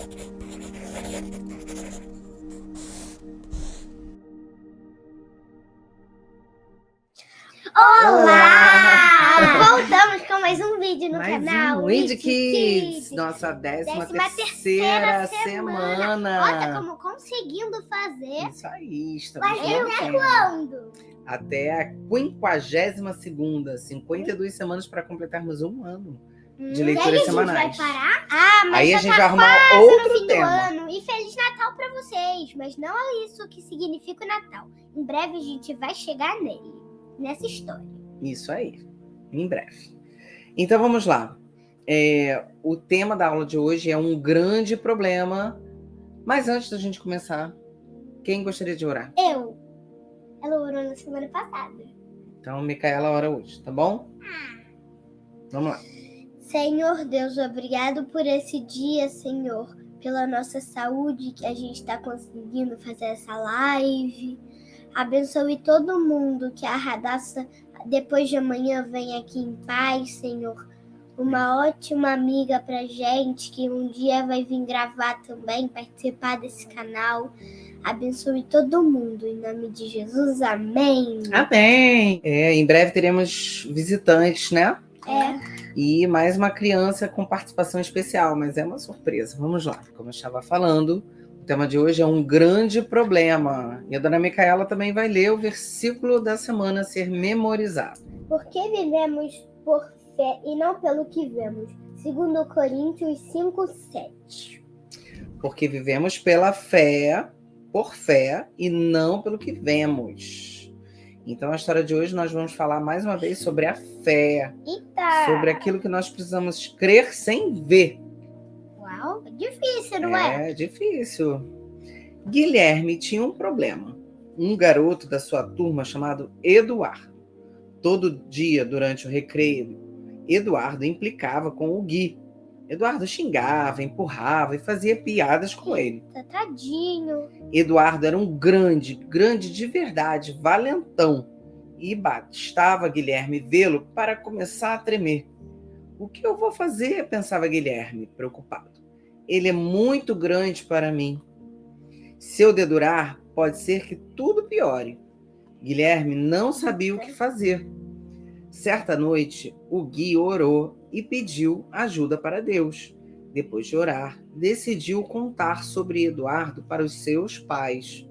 Olá! Voltamos com mais um vídeo no canal Wind Kids, nossa 13ª semana. Olha, estamos conseguindo fazer. Isso aí, estamos Até quando? Até a 52ª, 52 semanas para completarmos um ano de leituras semanais. Vai parar? Ah, mas aí a já gente tá vai arrumar quase outro no fim tema. do ano. E Feliz Natal para vocês, mas não é isso que significa o Natal. Em breve a gente vai chegar nele, nessa história. Isso aí, em breve. Então vamos lá. O tema da aula de hoje é um grande problema. Mas antes da gente começar, quem gostaria de orar? Eu. Ela orou na semana passada. Então, Micaela ora hoje, tá bom? Vamos lá. Senhor Deus, obrigado por esse dia, Senhor. Pela nossa saúde, que a gente está conseguindo fazer essa live. Abençoe todo mundo, que a Radassa, depois de amanhã, venha aqui em paz, Senhor. Uma ótima amiga pra gente, que um dia vai vir gravar também, participar desse canal. Abençoe todo mundo, em nome de Jesus, amém. Amém! Em breve teremos visitantes, né? E mais uma criança com participação especial, mas é uma surpresa. Vamos lá, como eu estava falando, o tema de hoje é um grande problema. E a dona Micaela também vai ler o versículo da semana a ser memorizado. Porque vivemos por fé e não pelo que vemos. 2 Coríntios 5:7. Porque vivemos pela fé, por fé e não pelo que vemos. Então, a história de hoje nós vamos falar mais uma vez sobre a fé. Eita! Sobre aquilo que nós precisamos crer sem ver. Uau, é difícil, não é? É difícil. Guilherme tinha um problema. Um garoto da sua turma chamado Eduardo. Todo dia, durante o recreio, Eduardo implicava com o Gui. Eduardo xingava, empurrava e fazia piadas com ele. Tadinho. Eduardo era um grande de verdade, valentão. E bastava Guilherme vê-lo para começar a tremer. O que eu vou fazer? Pensava Guilherme, preocupado. Ele é muito grande para mim. Se eu dedurar, pode ser que tudo piore. Guilherme não sabia o que fazer. Certa noite, o Gui orou e pediu ajuda para Deus. Depois de orar, decidiu contar sobre Eduardo para os seus pais.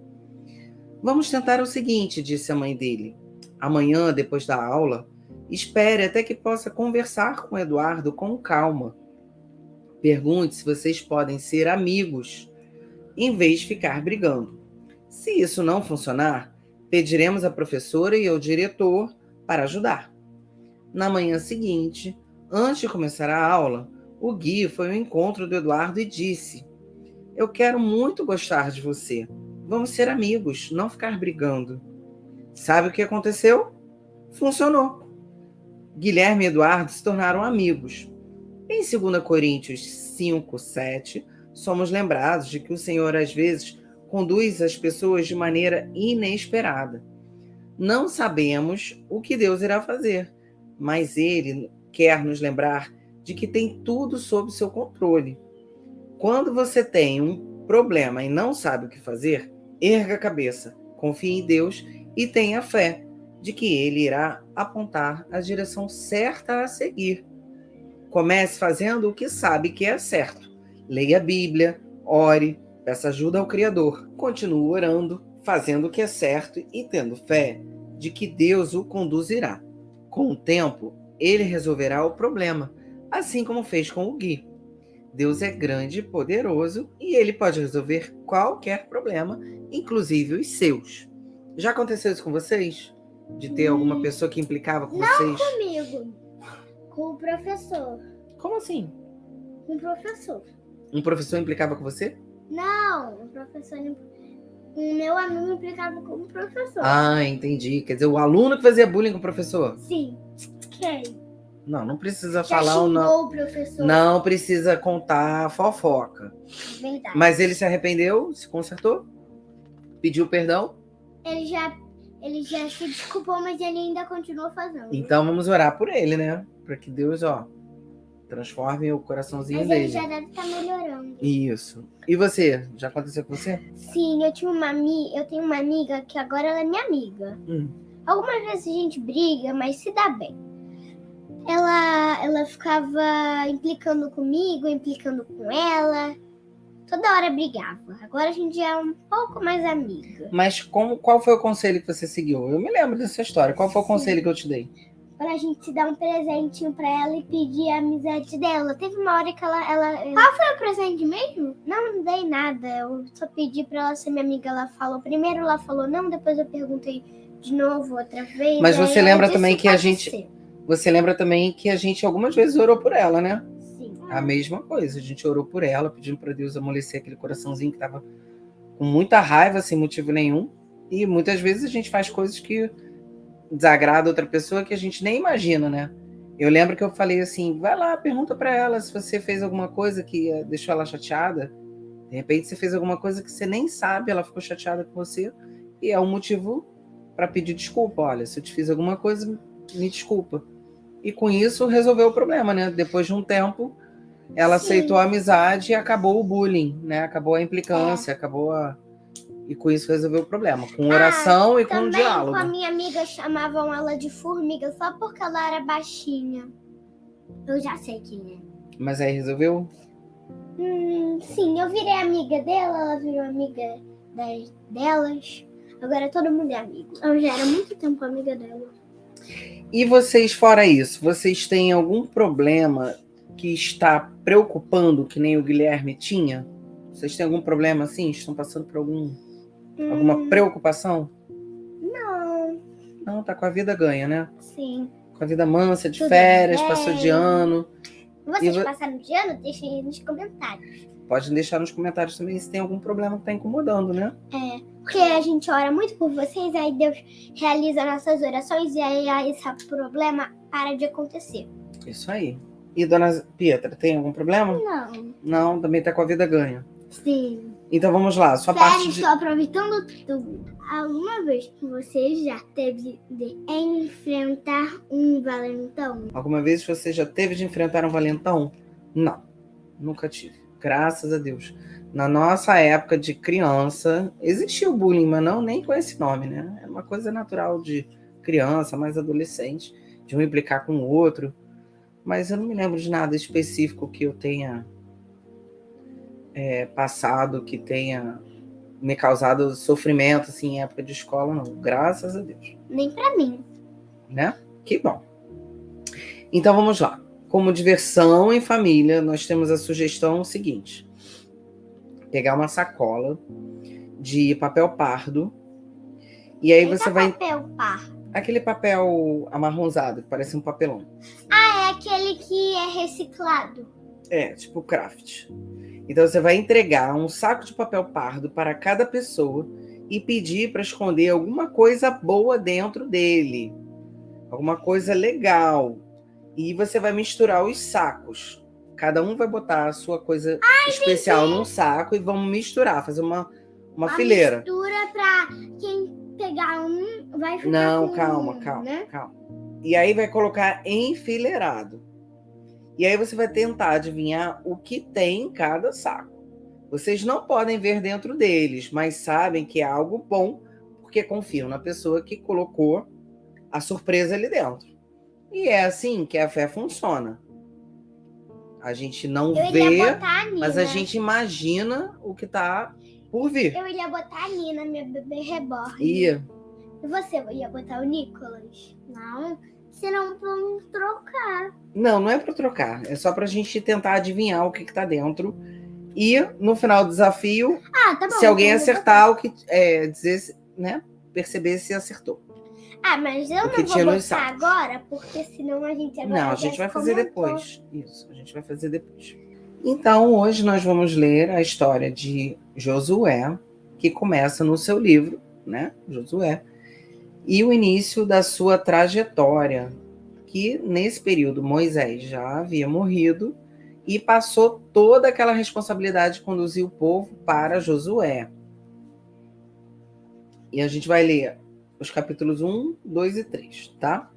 Vamos tentar o seguinte, disse a mãe dele. Amanhã, depois da aula, espere até que possa conversar com Eduardo com calma. Pergunte se vocês podem ser amigos, em vez de ficar brigando. Se isso não funcionar, pediremos à professora e ao diretor para ajudar. Na manhã seguinte, antes de começar a aula, o Gui foi ao encontro do Eduardo e disse: eu quero muito gostar de você. Vamos ser amigos, não ficar brigando. Sabe o que aconteceu? Funcionou. Guilherme e Eduardo se tornaram amigos. Em 2 Coríntios 5:7, somos lembrados de que o Senhor às vezes conduz as pessoas de maneira inesperada. Não sabemos o que Deus irá fazer, mas Ele quer nos lembrar de que tem tudo sob seu controle. Quando você tem um problema e não sabe o que fazer, erga a cabeça, confie em Deus e tenha fé de que Ele irá apontar a direção certa a seguir. Comece fazendo o que sabe que é certo. Leia a Bíblia, ore, peça ajuda ao Criador. Continue orando, fazendo o que é certo e tendo fé de que Deus o conduzirá. Com o tempo, Ele resolverá o problema, assim como fez com o Gui. Deus é grande e poderoso e Ele pode resolver qualquer problema, inclusive os seus. Já aconteceu isso com vocês? De ter alguma pessoa que implicava com vocês? Não comigo, com o professor. Como assim? Com o professor. Um professor implicava com você? Não, o professor... O meu amigo implicava com o professor. Ah, entendi. Quer dizer, o aluno que fazia bullying com o professor? Sim. Quem? Não precisa Já falar o xingou não. o professor. Não precisa contar a fofoca. Verdade. Mas ele se arrependeu? Se consertou? Pediu perdão? Ele já se desculpou, mas ele ainda continuou fazendo. Então vamos orar por ele, né? Para que Deus, transforme o coraçãozinho Mas dele. ele já deve estar melhorando. Isso. E você? Já aconteceu com você? Sim, eu tenho uma amiga que agora ela é minha amiga. Algumas vezes a gente briga, mas se dá bem. Ela ficava implicando comigo, implicando com ela. Toda hora brigava. Agora a gente é um pouco mais amiga. Mas qual foi o conselho que você seguiu? Eu me lembro dessa história. Qual foi o conselho que eu te dei? Pra gente dar um presentinho pra ela e pedir a amizade dela. Teve uma hora que ela... Qual foi o presente mesmo? Não dei nada. Eu só pedi pra ela ser minha amiga. Ela falou. Primeiro ela falou não, depois eu perguntei de novo, outra vez. Mas você lembra também que a gente... Ser. Você lembra também que a gente algumas vezes orou por ela, né? Sim. A mesma coisa. A gente orou por ela, pedindo para Deus amolecer aquele coraçãozinho que estava com muita raiva, sem motivo nenhum. E muitas vezes a gente faz coisas que desagrada outra pessoa que a gente nem imagina, né? Eu lembro que eu falei assim, vai lá, pergunta para ela se você fez alguma coisa que deixou ela chateada. De repente você fez alguma coisa que você nem sabe, ela ficou chateada com você. E é um motivo para pedir desculpa. Olha, se eu te fiz alguma coisa, me desculpa. E com isso resolveu o problema, né? Depois de um tempo, ela aceitou a amizade e acabou o bullying, né? Acabou a implicância, E com isso resolveu o problema. Com oração e com diálogo. Com a minha amiga chamavam ela de formiga só porque ela era baixinha. Eu já sei quem é. Mas aí resolveu? Sim, eu virei amiga dela, ela virou amiga delas. Agora todo mundo é amigo. Eu já era há muito tempo amiga dela. E vocês, fora isso, vocês têm algum problema que está preocupando, que nem o Guilherme tinha? Vocês têm algum problema assim? Estão passando por alguma preocupação? Não. Não, tá com a vida ganha, né? Sim. Com a vida mansa, de Tudo férias, bem. passou de ano. Vocês passaram de ano? Deixem aí nos comentários. Pode deixar nos comentários também se tem algum problema que tá incomodando, né? Porque a gente ora muito por vocês, aí Deus realiza nossas orações e aí esse problema para de acontecer. Isso aí. E dona Pietra, tem algum problema? Não. Não, também tá com a vida ganha. Sim. Então vamos lá, sua parte de... Estou aproveitando tudo. Alguma vez você já teve de enfrentar um valentão? Alguma vez você já teve de enfrentar um valentão? Não, nunca tive. Graças a Deus. Na nossa época de criança, existia o bullying, mas não nem com esse nome, né? É uma coisa natural de criança, mais adolescente, de um implicar com o outro. Mas eu não me lembro de nada específico que eu tenha passado, que tenha me causado sofrimento, assim, em época de escola, não. Graças a Deus. Nem pra mim. Né? Que bom. Então, vamos lá. Como diversão em família, nós temos a sugestão seguinte. Pegar uma sacola de papel pardo e aí você vai... papel pardo? Aquele papel amarronzado, que parece um papelão. É aquele que é reciclado. Tipo craft. Então você vai entregar um saco de papel pardo para cada pessoa e pedir para esconder alguma coisa boa dentro dele. Alguma coisa legal. E você vai misturar os sacos. Cada um vai botar a sua coisa especial num saco e vamos misturar, fazer uma fileira. Mistura para quem pegar um vai ficar Não, com calma. né? E aí vai colocar enfileirado. E aí você vai tentar adivinhar o que tem em cada saco. Vocês não podem ver dentro deles, mas sabem que é algo bom, porque confiam na pessoa que colocou a surpresa ali dentro. E é assim que a fé funciona. A gente não vê, mas a gente imagina o que está por vir. Eu iria botar a Nina, minha bebê reborn. E você ia botar o Nicolas? Não, senão vamos trocar. Não é para trocar. É só para a gente tentar adivinhar o que está dentro. E no final do desafio, tá bom, se alguém acertar o que dizer, né? Perceber se acertou. Mas eu não vou botar agora, porque senão a gente agora... Não, a gente vai fazer depois. Isso, a gente vai fazer depois. Então, hoje nós vamos ler a história de Josué, que começa no seu livro, né? Josué, e o início da sua trajetória, que nesse período Moisés já havia morrido e passou toda aquela responsabilidade de conduzir o povo para Josué. E a gente vai ler os capítulos 1, 2 e 3, tá?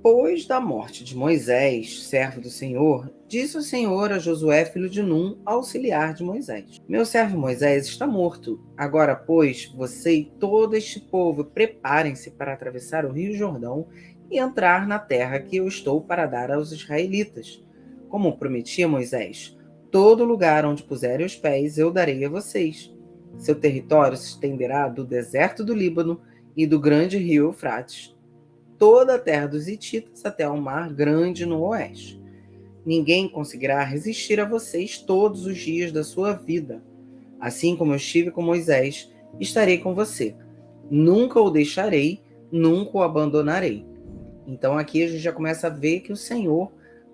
Depois da morte de Moisés, servo do Senhor, disse o Senhor a Josué, filho de Num, auxiliar de Moisés: Meu servo Moisés está morto. Agora, pois, você e todo este povo preparem-se para atravessar o rio Jordão e entrar na terra que eu estou para dar aos israelitas. Como prometi a Moisés, todo lugar onde puserem os pés eu darei a vocês. Seu território se estenderá do deserto do Líbano e do grande rio Eufrates, toda a terra dos hititas até o mar grande no oeste. Ninguém conseguirá resistir a vocês todos os dias da sua vida. Assim como eu estive com Moisés, estarei com você. Nunca o deixarei, nunca o abandonarei. Então aqui a gente já começa a ver que o Senhor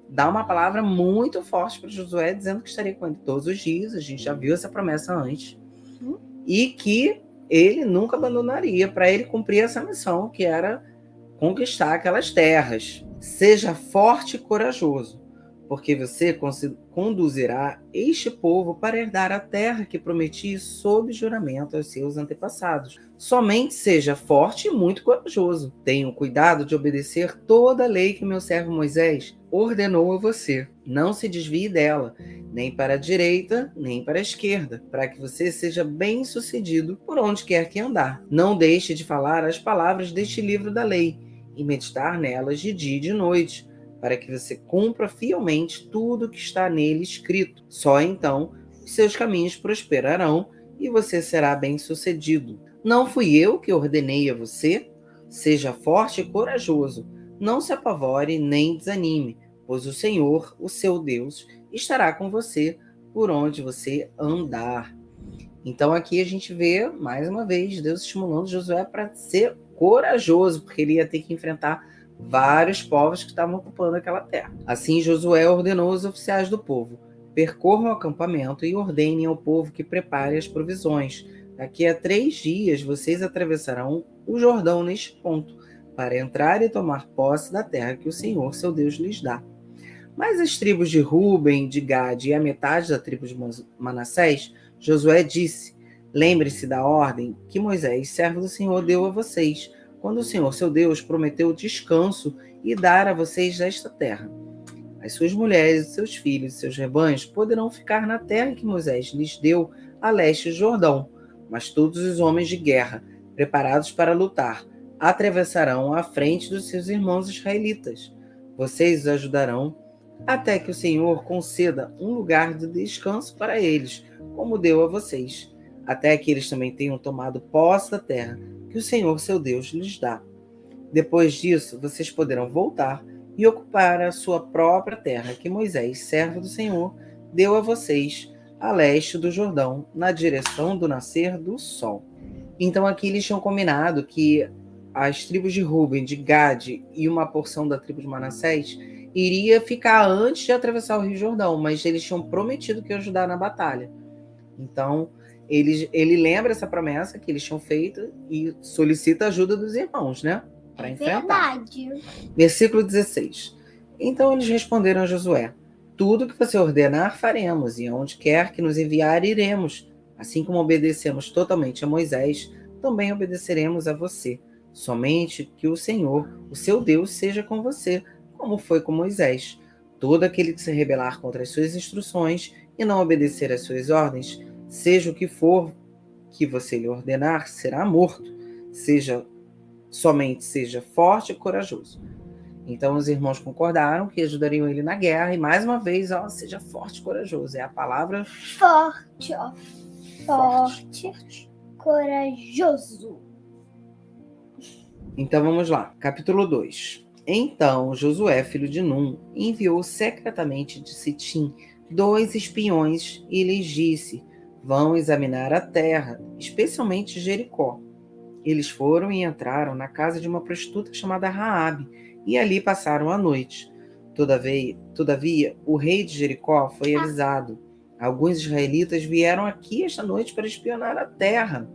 dá uma palavra muito forte para Josué, dizendo que estaria com ele todos os dias. A gente já viu essa promessa antes. E que ele nunca abandonaria para ele cumprir essa missão, que era conquistar aquelas terras. Seja forte e corajoso, porque você conduzirá este povo para herdar a terra que prometi sob juramento aos seus antepassados. Somente seja forte e muito corajoso. Tenha cuidado de obedecer toda a lei que meu servo Moisés ordenou a você. Não se desvie dela, nem para a direita, nem para a esquerda, para que você seja bem-sucedido por onde quer que andar. Não deixe de falar as palavras deste livro da lei e meditar nelas de dia e de noite, para que você cumpra fielmente tudo que está nele escrito. Só então os seus caminhos prosperarão e você será bem-sucedido. Não fui eu que ordenei a você? Seja forte e corajoso. Não se apavore nem desanime, pois o Senhor, o seu Deus, estará com você por onde você andar. Então aqui a gente vê, mais uma vez, Deus estimulando Josué para ser corajoso, porque ele ia ter que enfrentar vários povos que estavam ocupando aquela terra. Assim, Josué ordenou aos oficiais do povo: percorram o acampamento e ordenem ao povo que prepare as provisões. Daqui a 3 dias vocês atravessarão o Jordão neste ponto, para entrar e tomar posse da terra que o Senhor, seu Deus, lhes dá. Mas as tribos de Ruben, de Gade e a metade da tribo de Manassés, Josué disse: lembre-se da ordem que Moisés, servo do Senhor, deu a vocês, quando o Senhor, seu Deus, prometeu descanso e dar a vocês esta terra. As suas mulheres, seus filhos e seus rebanhos poderão ficar na terra que Moisés lhes deu a leste do Jordão, mas todos os homens de guerra, preparados para lutar, atravessarão à frente dos seus irmãos israelitas. Vocês os ajudarão até que o Senhor conceda um lugar de descanso para eles, como deu a vocês, até que eles também tenham tomado posse da terra que o Senhor, seu Deus, lhes dá. Depois disso, vocês poderão voltar e ocupar a sua própria terra que Moisés, servo do Senhor, deu a vocês a leste do Jordão, na direção do nascer do sol. Então aqui eles tinham combinado que as tribos de Ruben, de Gade e uma porção da tribo de Manassés iria ficar antes de atravessar o Rio Jordão, mas eles tinham prometido que ia ajudar na batalha. Então, ele lembra essa promessa que eles tinham feito e solicita a ajuda dos irmãos, né? Para enfrentar. Verdade. Versículo 16. Então eles responderam a Josué: tudo que você ordenar faremos, e aonde quer que nos enviar iremos. Assim como obedecemos totalmente a Moisés, também obedeceremos a você. Somente que o Senhor, o seu Deus, seja com você, como foi com Moisés. Todo aquele que se rebelar contra as suas instruções e não obedecer às suas ordens, seja o que for que você lhe ordenar, será morto. Somente seja forte e corajoso. Então os irmãos concordaram que ajudariam ele na guerra, e mais uma vez, seja forte e corajoso. É a palavra forte, forte, corajoso. Então vamos lá, capítulo 2. Então Josué, filho de Num, enviou secretamente de Sitim 2 espiões e lhes disse: vão examinar a terra, especialmente Jericó. Eles foram e entraram na casa de uma prostituta chamada Raabe, e ali passaram a noite. Todavia, o rei de Jericó foi avisado: alguns israelitas vieram aqui esta noite para espionar a terra.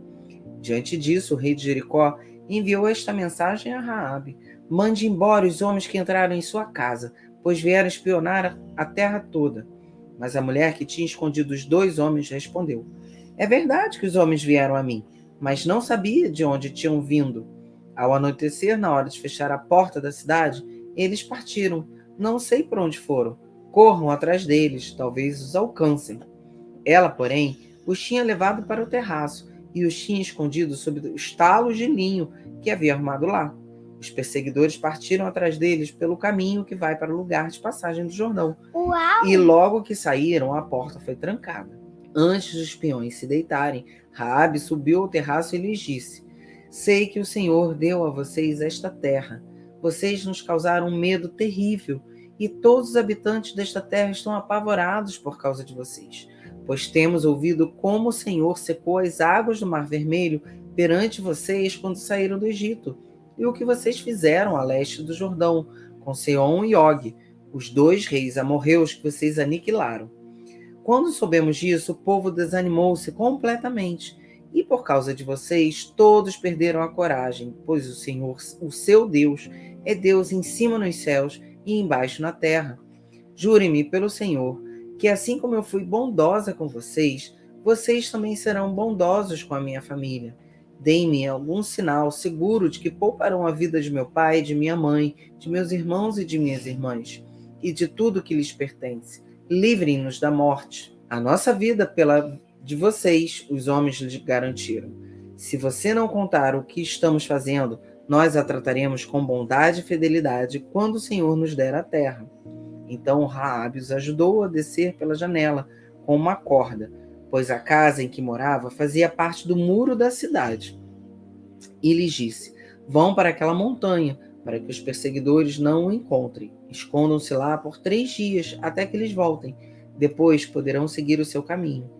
Diante disso, o rei de Jericó enviou esta mensagem a Raabe: mande embora os homens que entraram em sua casa, pois vieram espionar a terra toda. Mas a mulher que tinha escondido os 2 homens respondeu: é verdade que os homens vieram a mim, mas não sabia de onde tinham vindo. Ao anoitecer, na hora de fechar a porta da cidade, Eles partiram. Não sei por onde foram. Corram atrás deles, talvez os alcancem. Ela, porém, os tinha levado para o terraço e os tinha escondido sob os talos de linho que havia arrumado lá. Os perseguidores partiram atrás deles pelo caminho que vai para o lugar de passagem do Jordão. Uau! E logo que saíram, a porta foi trancada. Antes dos espiões se deitarem, Raabe subiu ao terraço e lhes disse: Sei que o Senhor deu a vocês esta terra. Vocês nos causaram um medo terrível, e todos os habitantes desta terra estão apavorados por causa de vocês. Pois temos ouvido como o Senhor secou as águas do Mar Vermelho perante vocês quando saíram do Egito, e o que vocês fizeram a leste do Jordão, com Seom e Og, os 2 reis amorreus que vocês aniquilaram. Quando soubemos disso, o povo desanimou-se completamente, e por causa de vocês, todos perderam a coragem, pois o Senhor, o seu Deus, é Deus em cima nos céus e embaixo na terra. Jurem-me pelo Senhor, que assim como eu fui bondosa com vocês, vocês também serão bondosos com a minha família. Deem-me algum sinal seguro de que pouparão a vida de meu pai, de minha mãe, de meus irmãos e de minhas irmãs, e de tudo que lhes pertence. Livrem-nos da morte. A nossa vida pela de vocês, os homens lhe garantiram. Se você não contar o que estamos fazendo, nós a trataremos com bondade e fidelidade quando o Senhor nos der a terra. Então Raabe os ajudou a descer pela janela com uma corda, pois a casa em que morava fazia parte do muro da cidade. E lhes disse: Vão para aquela montanha, para que os perseguidores não o encontrem. Escondam-se lá por 3 dias, até que eles voltem. Depois poderão seguir o seu caminho.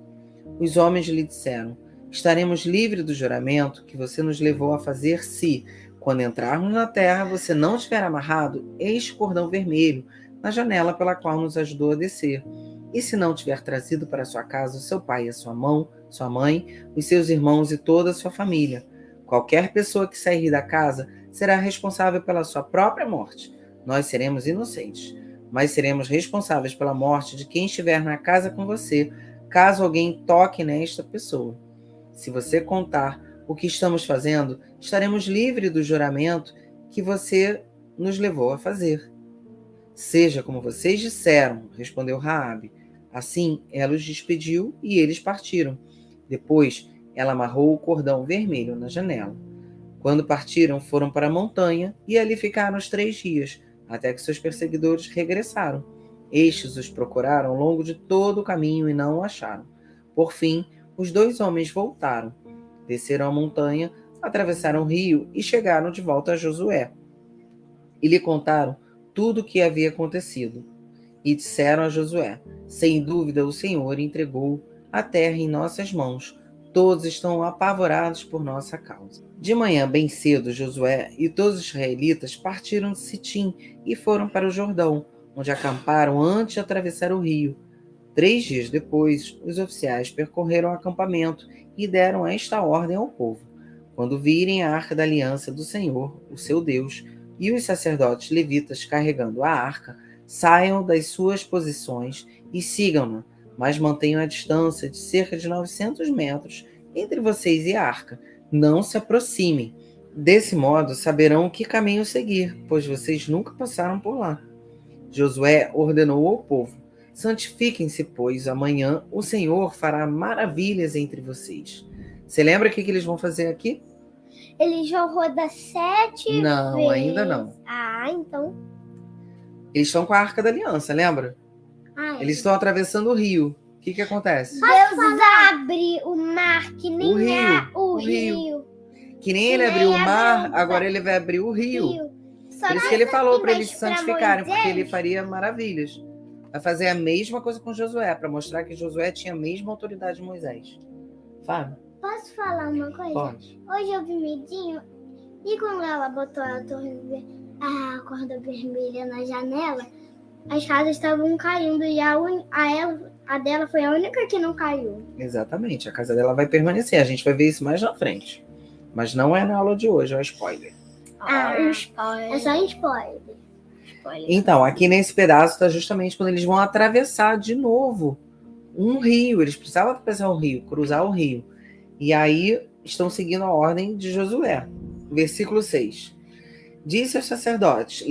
Os homens lhe disseram: Estaremos livres do juramento que você nos levou a fazer se, quando entrarmos na terra, você não estiver amarrado este cordão vermelho na janela pela qual nos ajudou a descer. E se não tiver trazido para sua casa o seu pai e a sua mãe, os seus irmãos e toda a sua família. Qualquer pessoa que sair da casa será responsável pela sua própria morte. Nós seremos inocentes, mas seremos responsáveis pela morte de quem estiver na casa com você, caso alguém toque nesta pessoa. Se você contar o que estamos fazendo, estaremos livres do juramento que você nos levou a fazer. Seja como vocês disseram, respondeu Raabe. Assim, ela os despediu e eles partiram. Depois, ela amarrou o cordão vermelho na janela. Quando partiram, foram para a montanha e ali ficaram os 3 dias, até que seus perseguidores regressaram. Estes os procuraram ao longo de todo o caminho e não o acharam. Por fim, os 2 homens voltaram, desceram a montanha, atravessaram o rio e chegaram de volta a Josué. E lhe contaram tudo o que havia acontecido. E disseram a Josué: Sem dúvida o Senhor entregou a terra em nossas mãos. Todos estão apavorados por nossa causa. De manhã, bem cedo, Josué e todos os israelitas partiram de Sitim e foram para o Jordão, onde acamparam antes de atravessar o rio. 3 dias depois, os oficiais percorreram o acampamento e deram esta ordem ao povo: Quando virem a arca da aliança do Senhor, o seu Deus, e os sacerdotes levitas carregando a arca, saiam das suas posições e sigam-na, mas mantenham a distância de cerca de 900 metros entre vocês e a arca. Não se aproximem. Desse modo, saberão que caminho seguir, pois vocês nunca passaram por lá. Josué ordenou ao povo: Santifiquem-se, pois amanhã o Senhor fará maravilhas entre vocês. Você lembra o que eles vão fazer aqui? Eles vão rodar 7 vezes. Não, ainda não. Então. Eles estão com a Arca da Aliança, lembra? Eles estão atravessando o rio. O que acontece? Deus abre o mar que nem o rio. Que nem ele abriu o mar, agora ele vai abrir o rio. Por isso que ele falou para eles se santificarem, porque ele faria maravilhas. Vai fazer a mesma coisa com Josué, para mostrar que Josué tinha a mesma autoridade de Moisés. Fábio? Posso falar uma coisa? Pode. Hoje eu vi Midinho e quando ela botou a corda vermelha na janela, as casas estavam caindo e a dela foi a única que não caiu. Exatamente, a casa dela vai permanecer. A gente vai ver isso mais na frente. Mas não é na aula de hoje, é um spoiler. Um spoiler. É só um spoiler. Então, aqui nesse pedaço está justamente quando eles vão atravessar de novo um rio. Eles precisavam atravessar um rio, cruzar o rio. E aí estão seguindo a ordem de Josué. Versículo 6. Disse aos sacerdotes: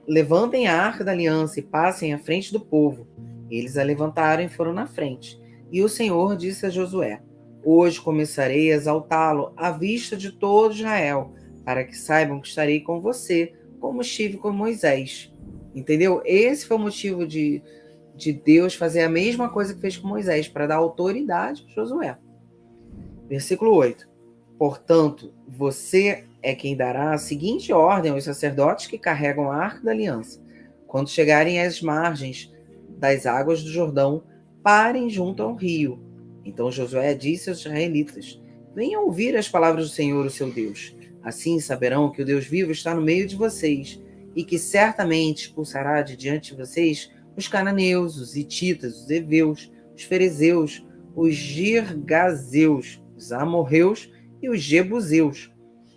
levantem a arca da aliança e passem à frente do povo. Eles a levantaram e foram na frente. E o Senhor disse a Josué: Hoje começarei a exaltá-lo à vista de todo Israel, para que saibam que estarei com você, como estive com Moisés. Entendeu? Esse foi o motivo de Deus fazer a mesma coisa que fez com Moisés, para dar autoridade a Josué. Versículo 8. Portanto, você é quem dará a seguinte ordem aos sacerdotes que carregam a arca da aliança. Quando chegarem às margens das águas do Jordão, parem junto ao rio. Então Josué disse aos israelitas: Venham ouvir as palavras do Senhor, o seu Deus. Assim saberão que o Deus vivo está no meio de vocês, e que certamente expulsará de diante de vocês os cananeus, os hititas, os heveus, os ferezeus, os girgazeus, os amorreus e os jebuseus.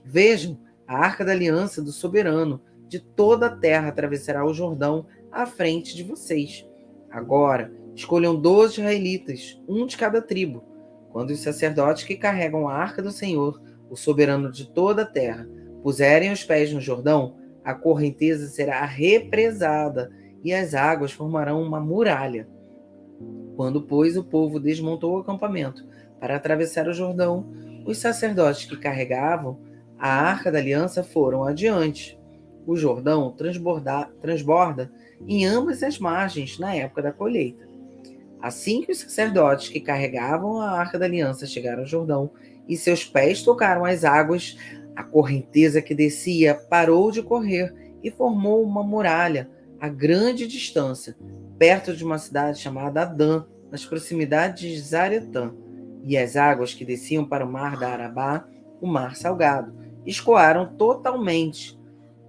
Vejam, a arca da aliança do soberano de toda a terra atravessará o Jordão à frente de vocês. Agora, escolham 12 israelitas, um de cada tribo. Quando os sacerdotes que carregam a arca do Senhor, o soberano de toda a terra, puserem os pés no Jordão, a correnteza será represada e as águas formarão uma muralha. Quando, pois, o povo desmontou o acampamento para atravessar o Jordão, os sacerdotes que carregavam a arca da aliança foram adiante. O Jordão transborda em ambas as margens na época da colheita. Assim que os sacerdotes que carregavam a arca da aliança chegaram ao Jordão e seus pés tocaram as águas, a correnteza que descia parou de correr e formou uma muralha a grande distância, perto de uma cidade chamada Adã, nas proximidades de Zaretã. E as águas que desciam para o mar da Arabá, o mar salgado, escoaram totalmente.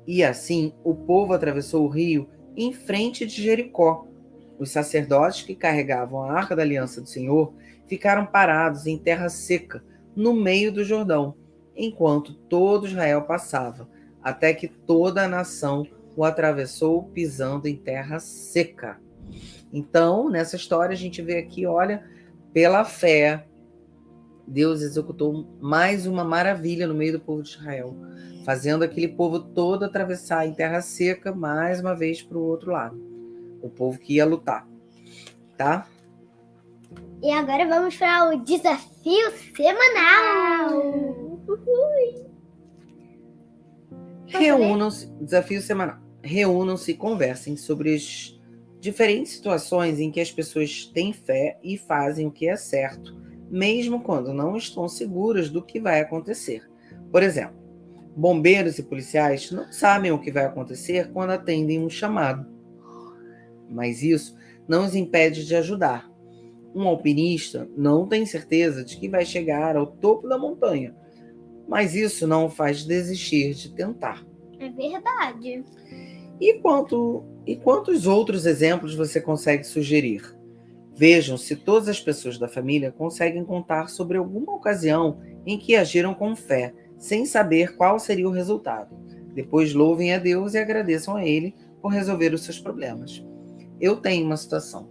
E assim o povo atravessou o rio em frente de Jericó. Os sacerdotes que carregavam a arca da aliança do Senhor ficaram parados em terra seca, no meio do Jordão, enquanto todo Israel passava, até que toda a nação o atravessou pisando em terra seca. Então, nessa história, a gente vê aqui, olha, pela fé, Deus executou mais uma maravilha no meio do povo de Israel, fazendo aquele povo todo atravessar em terra seca, mais uma vez para o outro lado. O povo que ia lutar, tá? E agora vamos para o desafio semanal. Reúnam-se, desafio semanal. Reúnam-se e conversem sobre as diferentes situações em que as pessoas têm fé e fazem o que é certo, mesmo quando não estão seguras do que vai acontecer. Por exemplo, bombeiros e policiais não sabem o que vai acontecer quando atendem um chamado, mas isso não os impede de ajudar. Um alpinista não tem certeza de que vai chegar ao topo da montanha, mas isso não o faz desistir de tentar. É verdade. E quantos outros exemplos você consegue sugerir? Vejam se todas as pessoas da família conseguem contar sobre alguma ocasião em que agiram com fé, sem saber qual seria o resultado. Depois louvem a Deus e agradeçam a Ele por resolver os seus problemas. Eu tenho uma situação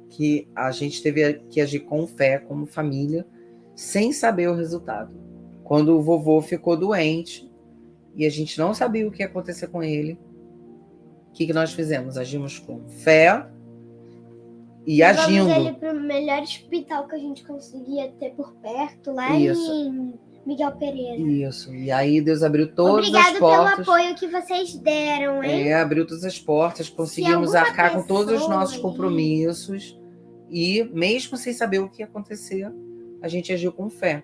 que a gente teve que agir com fé, como família, sem saber o resultado. Quando o vovô ficou doente e a gente não sabia o que ia acontecer com ele, o que nós fizemos? Agimos com fé e agindo. Levamos ele para o melhor hospital que a gente conseguia ter por perto, lá Isso. em Miguel Pereira. Isso. E aí Deus abriu todas Obrigado as portas. pelo apoio que vocês deram, hein? Abriu todas as portas, conseguimos arcar com todos os nossos aí compromissos e, mesmo sem saber o que ia acontecer, a gente agiu com fé.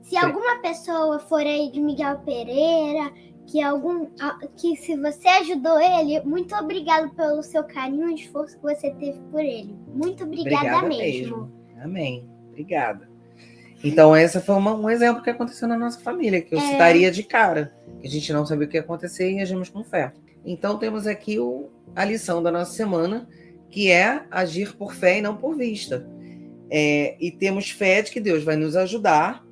Se alguma pessoa for aí de Miguel Pereira, que se você ajudou ele, muito obrigado pelo seu carinho e esforço que você teve por ele. Muito obrigada mesmo. Amém. Obrigada. Então, esse foi um exemplo que aconteceu na nossa família, que eu citaria de cara, que a gente não sabia o que ia acontecer e agimos com fé. Então, temos aqui a lição da nossa semana, que é agir por fé e não por vista. E temos fé de que Deus vai nos ajudar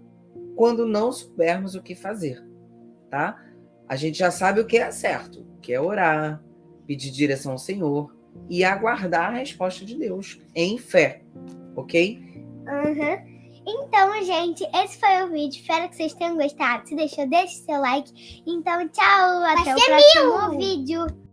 quando não soubermos o que fazer, tá? A gente já sabe o que é certo, que é orar, pedir direção ao Senhor e aguardar a resposta de Deus em fé, ok? Uhum. Então, gente, esse foi o vídeo. Espero que vocês tenham gostado. Se deixou, deixe seu like. Então, tchau. Até o próximo vídeo.